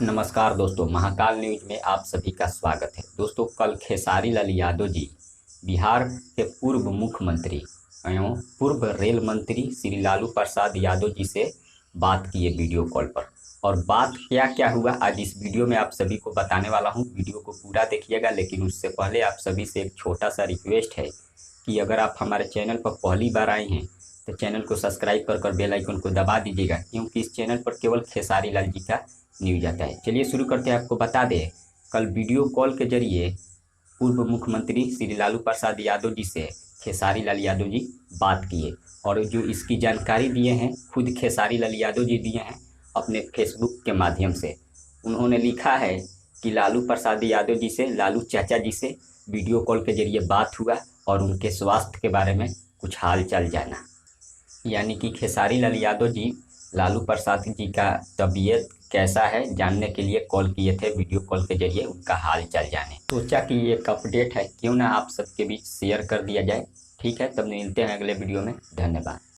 नमस्कार दोस्तों, महाकाल न्यूज में आप सभी का स्वागत है। दोस्तों, कल खेसारी लाल यादव जी बिहार के पूर्व मुख्यमंत्री एवं पूर्व रेल मंत्री श्री लालू प्रसाद यादव जी से बात किए वीडियो कॉल पर। और बात क्या क्या हुआ आज इस वीडियो में आप सभी को बताने वाला हूं। वीडियो को पूरा देखिएगा, लेकिन उससे पहले आप सभी से एक छोटा सा रिक्वेस्ट है कि अगर आप हमारे चैनल पर पहली बार आए हैं तो चैनल को सब्सक्राइब कर बेल आइकन को दबा दीजिएगा, क्योंकि इस चैनल पर केवल खेसारी लाल जी का न्यूज आता है। चलिए शुरू करते हैं। आपको बता दें, कल वीडियो कॉल के जरिए पूर्व मुख्यमंत्री श्री लालू प्रसाद यादव जी से खेसारी लाल यादव जी बात किए, और जो इसकी जानकारी दिए हैं खुद खेसारी लाल यादव जी दिए हैं अपने फेसबुक के माध्यम से। उन्होंने लिखा है कि लालू प्रसाद यादव जी से, लालू चाचा जी से वीडियो कॉल के जरिए बात हुआ और उनके स्वास्थ्य के बारे में कुछ हाल चाल जाना। यानी कि खेसारी लाल यादव जी लालू प्रसाद जी का तबीयत कैसा है जानने के लिए कॉल किए थे, वीडियो कॉल के जरिए उनका हाल चाल जाने। सोचा कि ये एक अपडेट है, क्यों ना आप सबके बीच शेयर कर दिया जाए। ठीक है, तब मिलते हैं अगले वीडियो में। धन्यवाद।